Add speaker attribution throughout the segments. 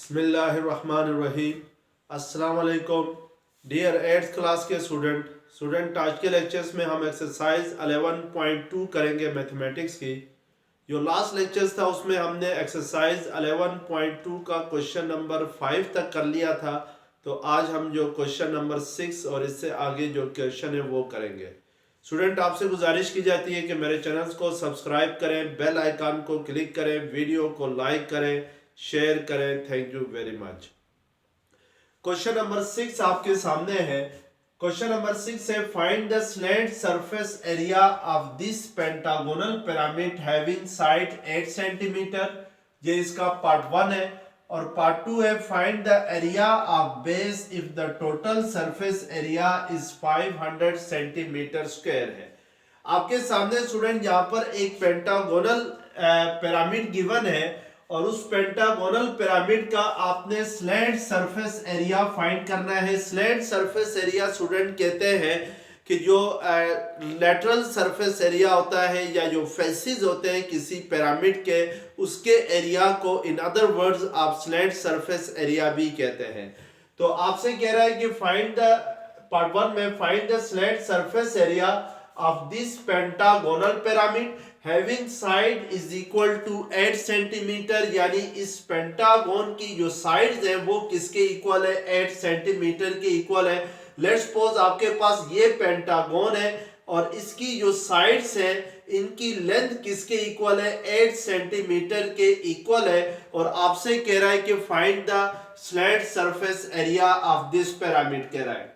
Speaker 1: बिस्मिल्लाहिर्रहमानिर्रहीम। अस्सलाम वालेकुम डियर 8th क्लास के स्टूडेंट आज के लेक्चर्स में हम एक्सरसाइज 11.2 करेंगे मैथमेटिक्स की। जो लास्ट लेक्चर्स था उसमें हमने एक्सरसाइज 11.2 का क्वेश्चन नंबर 5 तक कर लिया था। तो आज हम जो क्वेश्चन नंबर 6 और इससे आगे जो क्वेश्चन है वो करेंगे। स्टूडेंट आपसे गुजारिश की जाती है कि मेरे चैनल्स को सब्सक्राइब करें, बेल आइकन को क्लिक करें, वीडियो को लाइक करें, शेयर करें। Thank you very much. Question number 6 आपके सामने है। क्वेश्चन नंबर 6 है find the slant surface area of this pentagonal pyramid having side 8 centimetre. ये इसका पार्ट 1 है। और पार्ट 2 है find the area of base if the total surface area is 500 centimetre square है। आपके सामने स्टूडेंट यहाँ पर एक पेंटागोनल पिरामिड गिवन है और उस पेंटागोनल पिरामिड का आपने स्लैंट सरफेस एरिया फाइंड करना है। स्लैंट सरफेस एरिया स्टूडेंट कहते हैं कि जो लेटरल सरफेस एरिया होता है या जो फेसिस होते हैं किसी पिरामिड के, उसके एरिया को इन अदर वर्ड्स आप स्लैंट सरफेस एरिया भी कहते हैं। तो आपसे कह रहा है कि फाइंड द पार्ट 1 में find the slant surface area of this pentagonal pyramid having side is equal to 8 centimetre, यानी इस पेंटागोन की जो साइड्स हैं वो किसके इक्वल है? 8 सेंटीमीटर के इक्वल है। लेट्स सपोज आपके पास ये पेंटागोन है और इसकी जो साइड्स हैं इनकी लेंथ किसके इक्वल है? 8 सेंटीमीटर के इक्वल है। और आपसे कह रहा है कि find the slant surface area of this pyramid कह रहा है।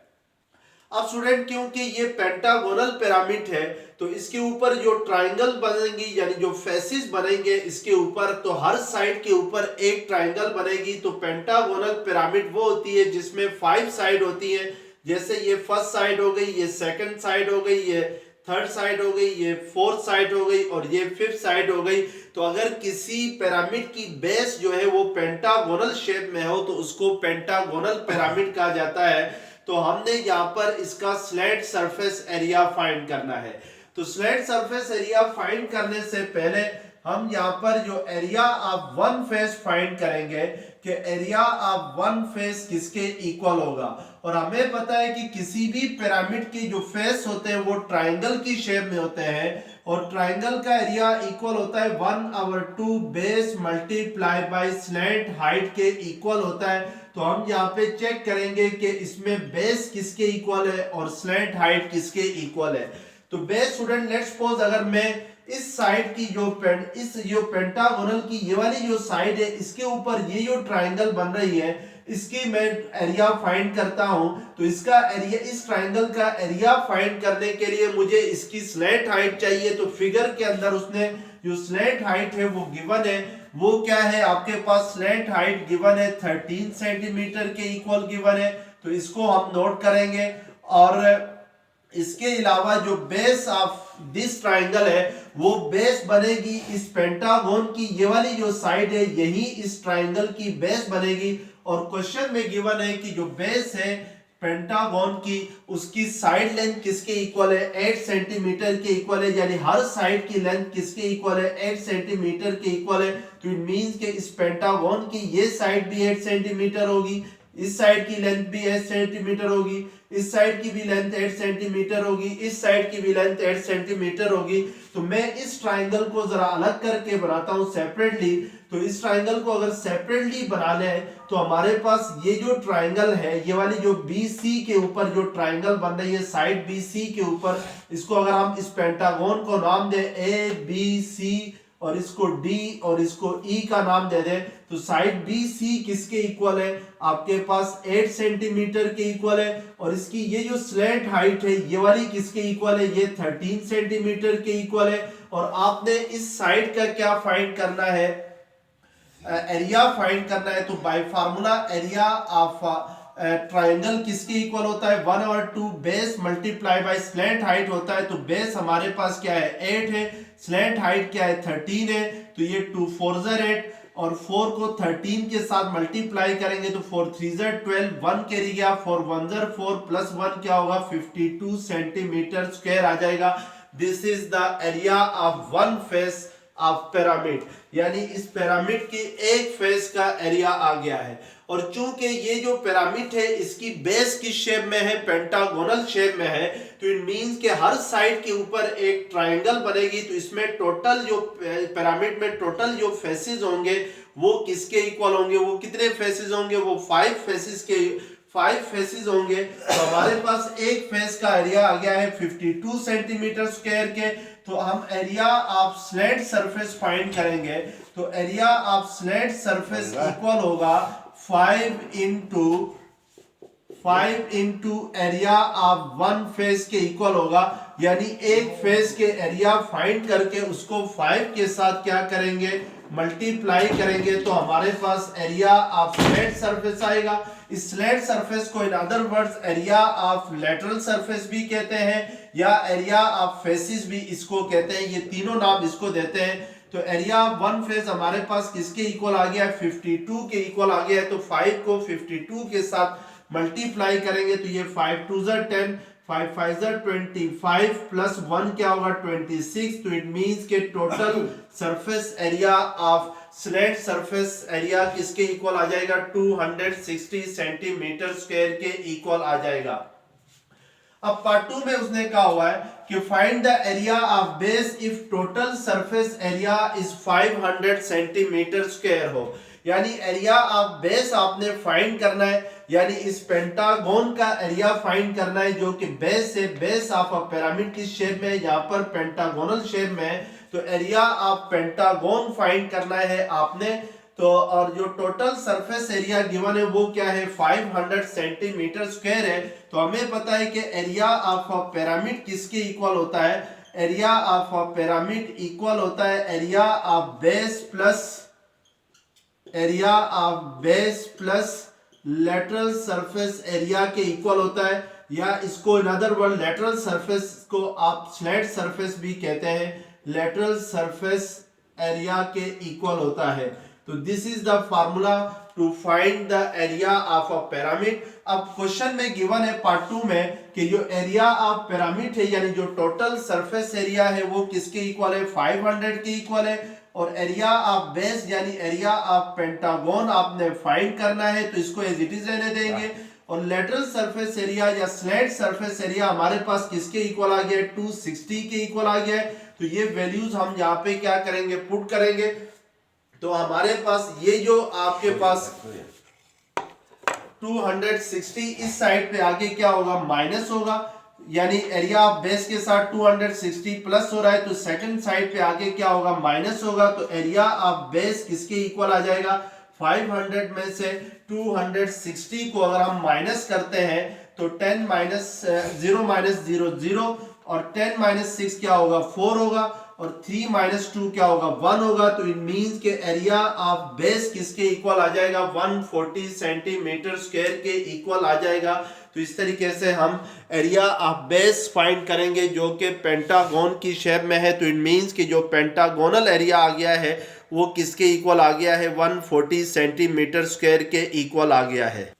Speaker 1: अब स्टूडेंट क्योंकि ये पेंटागोनल पिरामिड है तो इसके ऊपर जो ट्राइंगल बनेंगी यानी जो फेसिस बनेंगे इसके ऊपर, तो हर साइड के ऊपर एक ट्राइंगल बनेगी। तो पेंटागोनल पिरामिड वो होती है जिसमें 5 साइड होती है। जैसे ये फर्स्ट साइड हो गई, ये सेकंड साइड हो गई, ये थर्ड साइड हो गई, ये फोर्थ साइड हो गई और ये फिफ्थ साइड हो गई। तो अगर किसी पिरामिड की बेस जो है वो पेंटागोनल शेप में हो तो उसको पेंटागोनल पिरामिड कहा जाता है। तो हमने यहाँ पर इसका स्लैंट सरफेस एरिया फाइंड करना है। तो स्लैंट सरफेस एरिया फाइंड करने से पहले हम यहाँ पर जो area of one face find करेंगे कि एरिया ऑफ वन फेस किसके इक्वल होगा। और हमें पता है कि किसी भी पिरामिड के जो फेस होते हैं वो ट्राइंगल की शेप में होते हैं और ट्राइंगल का एरिया इक्वल होता है 1/2 base multiply by slant height के इक्वल होता है। तो हम यहाँ पे चेक करेंगे कि इसमें बेस किसके इक्वल है और स्लैंट हाइट किसके इक्वल है। तो बेस स्टूडेंट लेट्स सपोज अगर मैं इस साइड की जो पेंटागोनल की ये वाली जो साइड है इसके ऊपर ये जो ट्राइंगल बन रही है इसकी मैं एरिया फाइंड करता हूं। तो इसका एरिया, इस ट्राइंगल का एरिया फाइंड करने के लिए मुझे इसकी स्लैंट हाइट चाहिए। तो फिगर के अंदर उसने जो स्लैंट हाइट है वो गिवन है, वो क्या है आपके पास? स्लैंट हाइट गिवन है 13 सेंटीमीटर के इक्वल गिवन है। तो इसको हम नोट करेंगे। और इसके अलावा जो बेस ऑफ दिस ट्राइंगल है वो बेस बनेगी इस पेंटागोन की ये वाली जो साइड है यही इस ट्राइंगल की बेस बनेगी। और क्वेश्चन में गिवन है कि जो बेस है पेंटागोन की उसकी साइड लेंथ किसके इक्वल है? 8 सेंटीमीटर के इक्वल है, यानी हर साइड की लेंथ किसके इक्वल है? 8 सेंटीमीटर के इक्वल है। तो इट मींस कि इस पेंटागोन की ये साइड भी 8 सेंटीमीटर होगी, इस साइड की लेंथ भी 8 सेंटीमीटर होगी, इस साइड की भी लेंथ 8 सेंटीमीटर होगी, इस साइड की भी लेंथ 8 सेंटीमीटर होगी। तो मैं इस ट्राइंगल को जरा अलग करके बनाता हूं सेपरेटली। तो इस ट्राइंगल को अगर सेपरेटली बना ले तो हमारे पास ये जो ट्राइंगल है ये वाली जो BC के ऊपर जो ट्राइंगल बन रही है साइड BC के ऊपर, इसको अगर हम इस पेंटागोन को नाम दे ABC और इसको D और इसको E का नाम दे दे तो साइड BC किसके इक्वल है? आपके पास 8 सेंटीमीटर के इक्वल है। और इसकी ये जो स्लैंट हाइट है ये वाली किसके इक्वल है? ये 13 सेंटीमीटर के इक्वल है। और आपने इस साइड का क्या फाइंड करना है? एरिया फाइंड करना है। तो bye formula area of triangle किसके इक्वल होता है? 1/2 base multiply by slant height होता है। तो बेस हमारे पास क्या है? 8 है, स्लैंट हाइट क्या है? 13 है। तो ये 2 4 8 और 4 को 13 के साथ मल्टीप्लाई करेंगे तो 4 3 12, 1 कैरी गया, 4 1 4 प्लस 1 क्या होगा? 52 सेंटीमीटर स्क्वायर आ जाएगा। This is the area of one face of pyramid, यानी इस पिरामिड की एक फेस का एरिया आ गया है। और चूंकि ये जो पिरामिड है इसकी बेस किस शेप में है, पेंटागोनल शेप में है, तो इट मींस के हर साइड के ऊपर एक ट्रायंगल बनेगी। तो इसमें टोटल जो पिरामिड में टोटल जो फेसेस होंगे वो किसके इक्वल होंगे, वो कितने फेसेस होंगे, वो 5 फेसेस होंगे। तो हमारे पास एक फेस का एरिया आ गया है 52 सेंटीमीटर स्क्वायर के। तो हम area of slate surface find करेंगे। तो area of slate surface equal होगा 5 into area of one face के इक्वल होगा, यानी एक फेस के एरिया फाइंड करके उसको 5 के साथ क्या करेंगे, मल्टीप्लाई करेंगे। तो हमारे पास एरिया ऑफ स्लैट सरफेस आएगा। इस स्लैट सरफेस को इन other words area of lateral surface भी कहते हैं या एरिया ऑफ फेसिस भी इसको कहते हैं, ये तीनों नाम इसको देते हैं। तो एरिया ऑफ वन फेस हमारे पास किसके इक्वल आ गया है, 52 के इक्वल आ गया है। तो 5 को 52 के साथ मल्टीप्लाई करेंगे तो ये 5 2 10, 5 5 25 प्लस 1 क्या होगा 26। तो इट मींस के total surface area of slate surface area किसके इक्वल आ जाएगा, 260 सेंटीमीटर स्क्वायर के इक्वल आ जाएगा। अब पार्ट 2 में उसने कहा हुआ है कि find the area of base if total surface area is 500 centimetre square हो, यानी एरिया ऑफ बेस आपने फाइंड करना है, यानी इस पेंटागन का एरिया फाइंड करना है जो कि बेस से बेस ऑफ अ पिरामिड की शेप में, यहाँ पर पेंटागोनल शेप में है। तो एरिया ऑफ पेंटागन फाइंड करना है आपने। तो और जो टोटल सरफेस एरिया गिवन है वो क्या है, 500 सेंटीमीटर स्क्वायर है। तो हमें पता है कि एरिया ऑफ अ पिरामिड किसके इक्वल होता है, area of a pyramid equal होता है area of base plus lateral surface area के इक्वल होता है, या इसको in other word lateral surface को आप स्लैट सरफेस भी कहते हैं, लेटरल सरफेस एरिया के इक्वल होता है। तो this is the formula to find the area of a pyramid. अब क्वेश्चन में गिवन है पार्ट 2 में कि जो एरिया ऑफ पिरामिड है यानी जो टोटल सरफेस एरिया है वो किसके इक्वल है, 500 के इक्वल है। और एरिया ऑफ बेस यानी एरिया ऑफ पेंटागन आपने फाइंड करना है, तो इसको एज इट इज रहने देंगे। और लेटरल सरफेस एरिया या स्लैट सरफेस एरिया हमारे पास किसके इक्वल आ गया है, 260 के इक्वल आ गया है। तो ये वैल्यूज हम यहाँ पे क्या करेंगे, पुट करेंगे। तो हमारे पास ये जो आपके पास 260 इस साइड पे आगे क्या होगा, माइनस होगा, यानी एरिया ऑफ बेस के साथ 260 प्लस हो रहा है, तो सेकंड साइड पे आगे क्या होगा, माइनस होगा। तो एरिया ऑफ बेस किसके इक्वल आ जाएगा, 500 में से 260 को अगर हम माइनस करते हैं तो 10 0 0 0 और 10 6 क्या होगा, 4 होगा, और 3 2 क्या होगा, 1 होगा। तो इट मींस के एरिया ऑफ बेस किसके इक्वल आ जाएगा, 140 सेंटीमीटर स्क्वायर के इक्वल आ जाएगा। तो इस तरीके से हम एरिया ऑफ बेस फाइंड करेंगे जो कि पेंटागन की शेप में है। तो इट मींस कि जो पेंटागोनल एरिया आ गया है वो किसके इक्वल आ गया है, 140 सेंटीमीटर स्क्वायर के इक्वल आ गया है।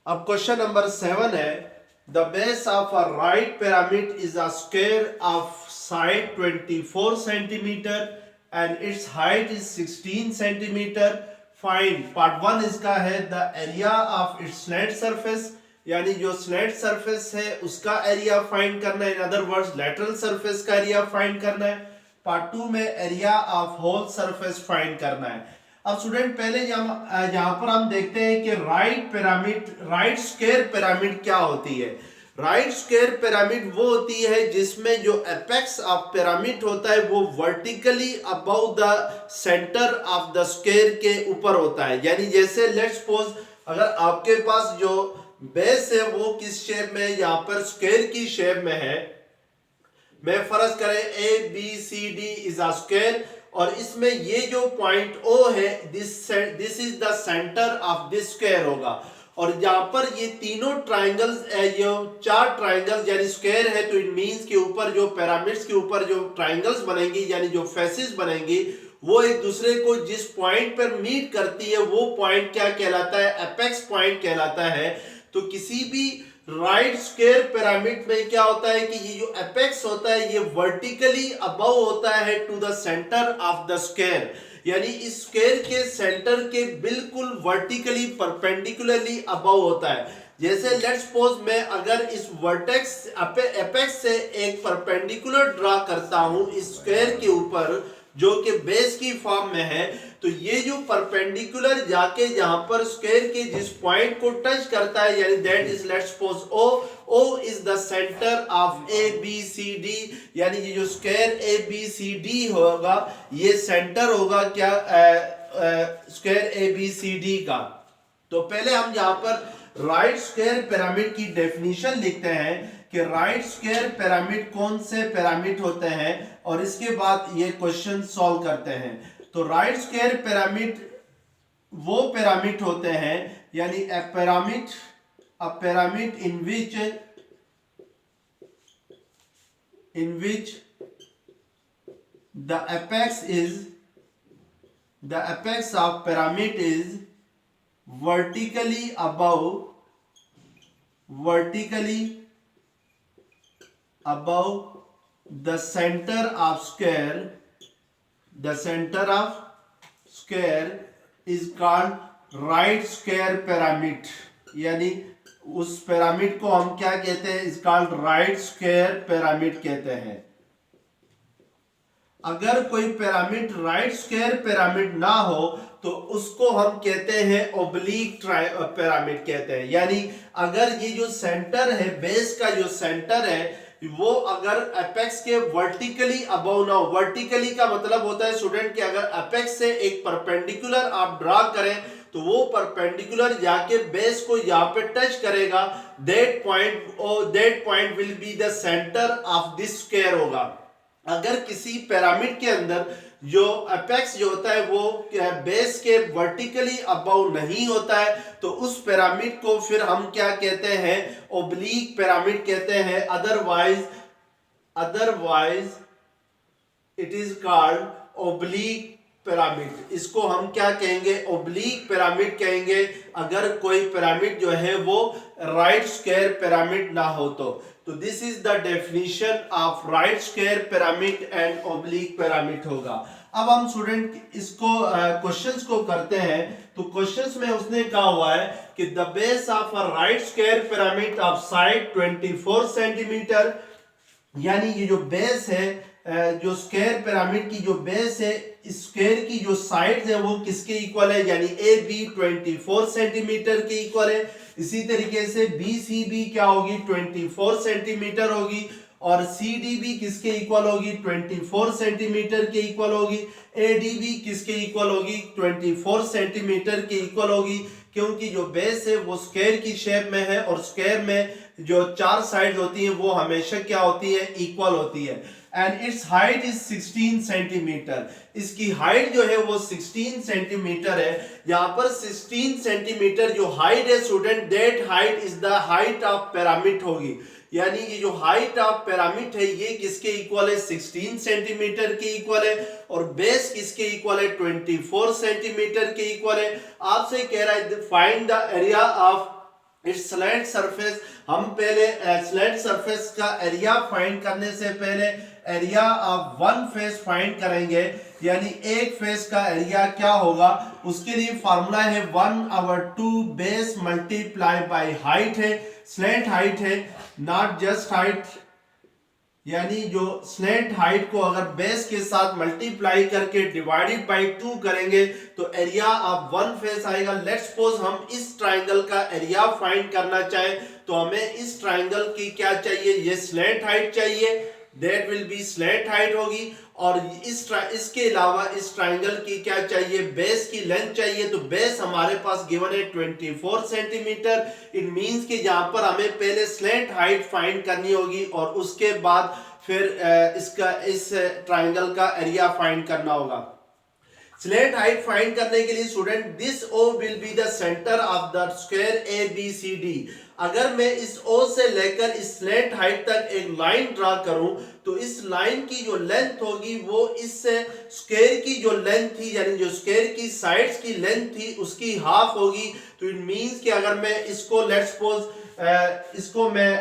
Speaker 1: अब क्वेश्चन नंबर 7 है, the base of a right pyramid is a square of side 24 centimetre and it's height is 16 centimetre. Find, part 1 इसका है the area of its slate surface, यानी जो स्लैट सरफेस है उसका एरिया फाइंड करना है, in other words lateral surface का area find करना है। पार्ट 2 में area of whole surface find करना है। अब स्टूडेंट पहले यहाँ पर हम देखते हैं कि राइट स्क्वायर पिरामिड क्या होती है। राइट स्क्वायर पिरामिड वो होती है जिसमें जो एपेक्स ऑफ पिरामिड होता है वो vertically above the centre of the square के ऊपर होता है। यानी जैसे लेट्स सपोज अगर आपके पास जो बेस है वो किस शेप में है, यहाँ पर स्क्वायर की शेप में है, मैं फर्ज करें ABCD इज अ स्क्वायर, और इसमें ये जो पॉइंट O है this is the centre of this square होगा। और यहाँ पर ये तीनों ट्राइंगल्स, ये 4 ट्राइंगल्स यानी स्क्वायर है, तो इट मींस के ऊपर जो पिरामिड्स के ऊपर जो ट्राइंगल्स बनेंगी यानी जो फेसेस बनेंगी वो एक दूसरे को जिस पॉइंट पर मीट करती है वो पॉइंट क्या कहलाता है, एपेक्स पॉइंट कहलाता है। तो किसी भी राइट स्क्वायर पिरामिड में क्या होता है कि ये जो एपेक्स होता है ये वर्टिकली अबव होता है to the centre of the square, यानी इस स्क्वायर के सेंटर के बिल्कुल वर्टिकली परपेंडिकुलरली अबव होता है। जैसे लेट्स सपोज मैं अगर इस वर्टेक्स एपेक्स से एक परपेंडिकुलर ड्रा करता हूं इस स्क्वायर के ऊपर जो कि बेस की फॉर्म में है, तो ये जो परपेंडिकुलर जाके जहां पर स्क्वायर के जिस पॉइंट को टच करता है, यानी that is let's suppose O is the centre of A B C D, यानी ये जो square A B C D होगा ये सेंटर होगा क्या square A B C D का। तो पहले हम यहाँ पर राइट स्क्वायर पिरामिड की डेफिनेशन लिखते हैं कि राइट स्क्वायर पिरामिड कौन से पिरामिड होते हैं और इसके बाद ये क्वेश्चन सॉल्व करते हैं। तो राइट स्क्वायर पिरामिड वो पिरामिड होते हैं, यानी अ pyramid in which the apex of pyramid is vertically above the center of square. The center of square is called right square pyramid, यानी उस पिरामिड को हम क्या कहते हैं, is called right square pyramid कहते हैं। अगर कोई पिरामिड राइट स्क्वायर पिरामिड ना हो तो उसको हम कहते हैं ओब्लिक पिरामिड कहते हैं, यानी अगर ये जो सेंटर है बेस का जो सेंटर है वो अगर एपेक्स के वर्टिकली अबव ना हो, वर्टिकली का मतलब होता है स्टूडेंट कि अगर एपेक्स से एक परपेंडिकुलर आप ड्रा करें तो वो परपेंडिकुलर जाके बेस को यहाँ पे टच करेगा, that point will be the centre of this square होगा। अगर किसी पिरामिड के अंदर जो एपेक्स जो होता है वो बेस के वर्टिकली अबव नहीं होता है तो उस पिरामिड को फिर हम क्या कहते हैं, ओब्लिक पिरामिड कहते हैं। Otherwise it is called oblique pyramid. इसको हम क्या कहेंगे, ओब्लिक पिरामिड कहेंगे अगर कोई पिरामिड जो है वो राइट स्क्वायर पिरामिड ना हो तो this is the definition of right square pyramid and oblique pyramid होगा। अब हम स्टूडेंट इसको क्वेश्चंस को करते हैं। तो क्वेश्चंस में उसने कहा हुआ है कि the base of a right square pyramid of side 24 centimetre, यानी ये जो बेस है जो स्क्वायर पिरामिड की जो बेस है स्क्वायर की जो साइड्स है वो किसके इक्वल है, यानी ए बी 24 सेंटीमीटर के इक्वल है। इसी तरीके से बी सी बी क्या होगी 24 सेंटीमीटर होगी और सी डी बी किसके इक्वल होगी 24 सेंटीमीटर के इक्वल होगी। ए डी बी किसके इक्वल होगी 24 सेंटीमीटर के इक्वल होगी, क्योंकि जो बेस है वो स्क्वायर की शेप में है और स्क्वायर में जो चार साइड होती हैं वो हमेशा क्या होती है, इक्वल होती है। And it's height is 16 centimetre, इसकी हाइट जो है वो 16 सेंटीमीटर है। यहाँ पर 16 सेंटीमीटर जो हाइट है student, that height is the height of pyramid होगी, यानी ये जो हाइट ऑफ पिरामिड है ये किसके इक्वल है 16 सेंटीमीटर के इक्वल है और बेस किसके इक्वल है 24 सेंटीमीटर के इक्वल है। आपसे कह रहा है find the area of its slant surface. हम पहले स्लैंट सरफेस का एरिया फाइंड करने से पहले area of one face find करेंगे, यानी एक फेस का एरिया क्या होगा। उसके लिए फार्मूला है 1/2 बेस मल्टीप्लाई बाय हाइट है, स्लैंट हाइट है नॉट जस्ट हाइट, यानी जो स्लैंट हाइट को अगर बेस के साथ मल्टीप्लाई करके डिवाइडेड बाय 2 करेंगे तो एरिया ऑफ वन फेस आएगा। लेट्स सपोज हम इस ट्राइंगल का एरिया फाइंड करना चाहें तो हमें इस ट्राइंगल की क्या चाहिए, ये स्लैंट हाइट चाहिए, that will be slant height होगी। और इसके अलावा इस ट्राइंगल की क्या चाहिए, बेस की लेंथ चाहिए। तो बेस हमारे पास गिवन है 24 सेंटीमीटर। इट मींस कि यहाँ पर हमें पहले स्लैंट हाइट फाइंड करनी होगी और उसके बाद फिर इस ट्राइंगल का एरिया फाइंड करना होगा। स्लैंट हाइट फाइंड करने के लिए student this O will be the centre of the square A B C D. अगर मैं इस ओ से लेकर इस स्लैंट हाइट तक एक लाइन ड्रा करूं तो इस लाइन की जो लेंथ होगी वो इस स्क्वायर की जो लेंथ थी, यानी जो स्क्वायर की साइड्स की लेंथ थी उसकी हाफ होगी। तो इट मींस कि अगर मैं इसको लेट्स सपोज इसको मैं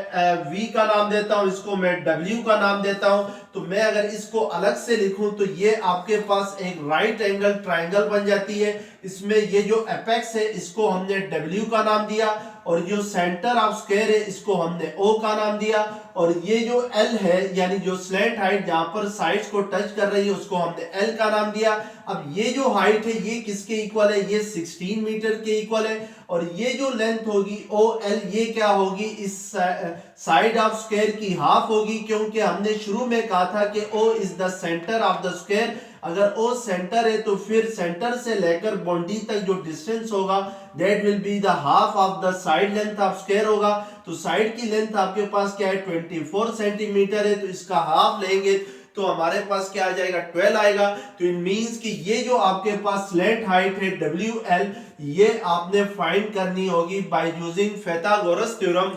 Speaker 1: V का नाम देता हूं, इसको मैं W का नाम देता हूं। तो मैं अगर इसको अलग से लिखूं तो ये आपके पास एक राइट एंगल ट्राइंगल बन जाती है। इसमें ये जो एपेक्स है इसको हमने W का नाम दिया, और जो सेंटर ऑफ स्क्वायर है इसको हमने O का नाम दिया, और ये जो L है यानी जो स्लैंट हाइट जहां पर साइड्स को टच कर रही है उसको हमने L का नाम दिया। अब ये जो हाइट है ये किसके इक्वल है, ये 16 मीटर के इक्वल है, और ये जो लेंथ होगी OL ये क्या होगी, इस साइड ऑफ स्क्वायर की हाफ होगी, क्योंकि हमने शुरू में कहा था कि O is the centre of the square. अगर O सेंटर है तो फिर सेंटर से लेकर बाउंड्री तक जो डिस्टेंस होगा that will be the half of the side length of square होगा। तो साइड की लेंथ आपके पास क्या है, 24 सेंटीमीटर है, तो इसका हाफ लेंगे तो हमारे पास क्या आ जाएगा, 12 आएगा। तो इट मींस कि ये जो आपके पास स्लैंट हाइट है WL ये आपने फाइंड करनी होगी बाय यूजिंग पाइथागोरस थ्योरम।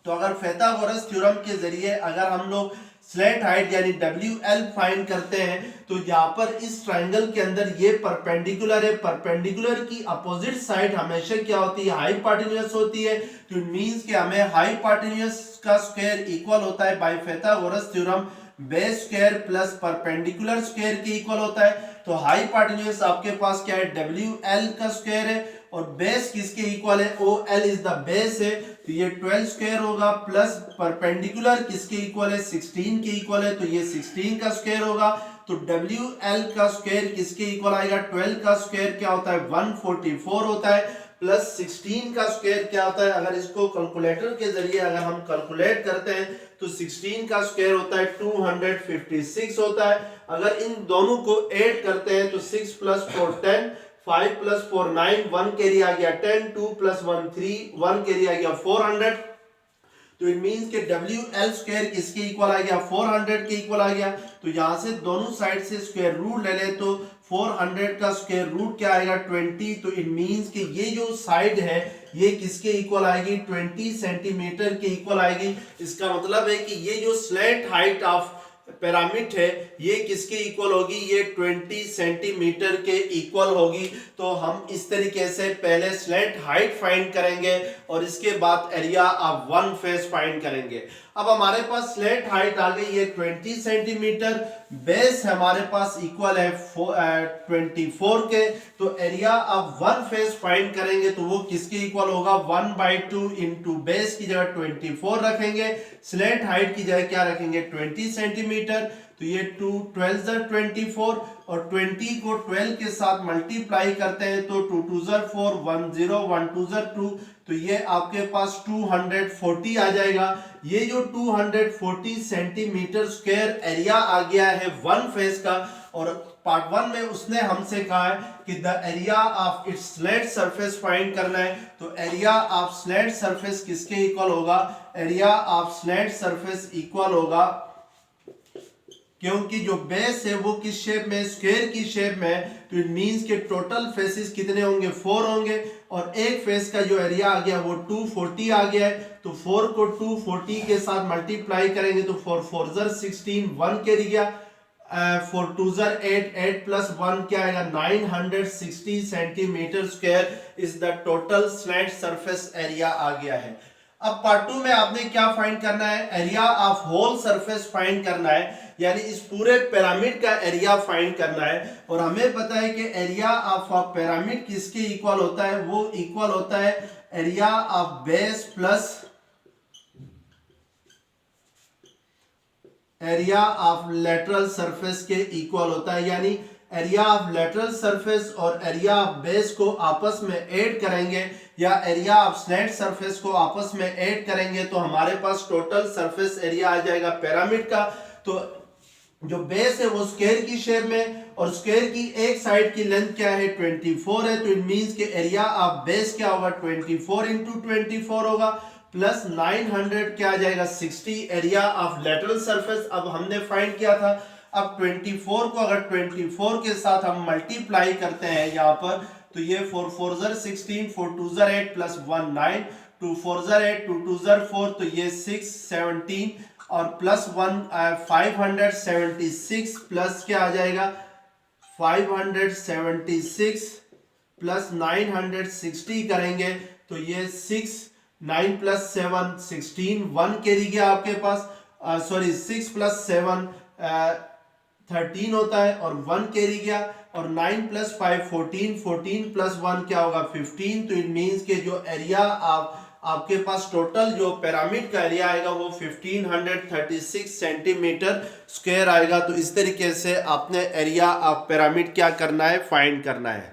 Speaker 1: तो अगर पाइथागोरस थ्योरम के जरिए अगर हम लोग स्लैंट हाइट यानी WL फाइंड करते हैं तो यहाँ पर इस ट्राइंगल के अंदर ये परपेंडिकुलर है, परपेंडिकुलर की अपोजिट साइड हमेशा क्या होती है, हाइपोटेन्यूज होती है। तो इट मींस कि हमें हाइपोटेन्यूज का स्क्वायर इक्वल होता है by Pythagoras theorem base square plus perpendicular square के इक्वल होता है। तो हाइपोटेन्यूज आपके पास क्या है, WL का स्क्वायर है, और बेस किसके इक्वल है, OL इज द बेस है, तो ये 12 स्क्वायर होगा, प्लस परपेंडिकुलर किसके इक्वल है, 16 के इक्वल है, तो ये 16 का स्क्वायर होगा। तो WL का स्क्वायर किसके इक्वल आएगा, 12 का स्क्वायर क्या होता है, 144 होता है, प्लस 16 का स्क्वायर क्या होता है, अगर इसको कैलकुलेटर के जरिए अगर हम कैलकुलेट करते हैं तो 16 का स्क्वायर होता है 256 होता है। अगर इन दोनों को ऐड करते हैं तो 6 + 4 10, 5 + 4 9, 1 कैरी आ गया 10, 2 + 1 3, 1 कैरी आ गया 400। तो इट मींस के WL स्क्वायर किसके इक्वल आ गया, 400 के इक्वल आ गया। तो यहां से दोनों साइड से स्क्वायर रूट ले ले तो 400 का स्क्वायर रूट क्या आएगा, 20। तो इट मींस कि ये जो साइड है ये किसके इक्वल आएगी, 20 सेंटीमीटर के इक्वल आएगी। इसका मतलब है कि ये जो स्लैंट हाइट ऑफ पिरामिड है ये किसके इक्वल होगी, ये 20 सेंटीमीटर के इक्वल होगी। तो हम इस तरीके से पहले स्लैंट हाइट फाइंड करेंगे और इसके बाद area of one face find करेंगे। अब हमारे पास स्लैंट हाइट आ गई है 20 सेंटीमीटर, बेस हमारे पास इक्वल है 24 के। तो area of one face find करेंगे तो वो किसके इक्वल होगा, 1/2 इंटू बेस की जगह 24 रखेंगे, स्लैंट हाइट की जगह क्या रखेंगे 20 सेंटीमीटर। तो ये 2 12 24 और 20 को 12 के साथ मल्टीप्लाई करते हैं तो 2 2 4 1 0 1 2 2, तो ये आपके पास 240 आ जाएगा। ये जो 240 सेंटीमीटर स्क्वायर एरिया आ गया है वन फेस का। और पार्ट 1 में उसने हमसे कहा है कि the area of its slant surface find करना है। तो एरिया ऑफ स्लैंट सरफेस किसके इक्वल होगा, area of slant surface equal होगा, क्योंकि जो बेस है वो किस शेप में, स्क्वायर की शेप में। तो इट मींस के टोटल फेसेस कितने होंगे, 4 होंगे, और एक फेस का जो एरिया आ गया वो 240 आ गया है। तो 4 को 240 के साथ मल्टीप्लाई करेंगे तो 4 4 16, 1 के गया, 4 2 8, 8 + 1 क्या आएगा, 960 centimetre square is the total slant surface area आ गया है। अब पार्ट 2 में आपने क्या फाइंड करना है, area of whole surface find करना है, यानी इस पूरे पिरामिड का एरिया फाइंड करना है। और हमें पता है कि एरिया ऑफ अ पिरामिड किसके इक्वल होता है, वो इक्वल होता है area of base plus area of lateral surface के इक्वल होता है। यानी एरिया ऑफ लेटरल सरफेस और एरिया ऑफ बेस को आपस में ऐड करेंगे या एरिया ऑफ स्लैंट सरफेस को आपस में ऐड करेंगे तो हमारे पास टोटल सरफेस एरिया आ जाएगा पिरामिड का। तो जो बेस है वो स्क्वायर की शेप में, और स्क्वायर की एक साइड की लेंथ क्या है 24 है। तो इट मींस के एरिया ऑफ बेस क्या होगा, 24 इंटू 24 होगा, प्लस 900 क्या आ जाएगा 60 एरिया ऑफ लेटरल सरफेस। अब हमने फाइंड किया था, अब 24 को अगर 24 के साथ हम मल्टीप्लाई करते हैं यहाँ पर तो ये 4 4 16, 4 2 8 प्लस 1 9, 2 4 8, 2 2 4, तो ये 6 17 और प्लस 1 576 प्लस क्या आ जाएगा 576 प्लस 960 करेंगे तो ये 6 9 प्लस 7 16, 1 कैरी गया आपके पास, सॉरी 6 प्लस 7 13 होता है और 1 कैरी गया, और 9 प्लस 5 14, 14 प्लस 1 क्या होगा 15। तो इट मीन्स के जो एरिया आपके पास टोटल जो पिरामिड का एरिया आएगा वो 1536 सेंटीमीटर स्क्वायर आएगा। तो इस तरीके से आपने एरिया ऑफ पिरामिड क्या करना है, फाइंड करना है।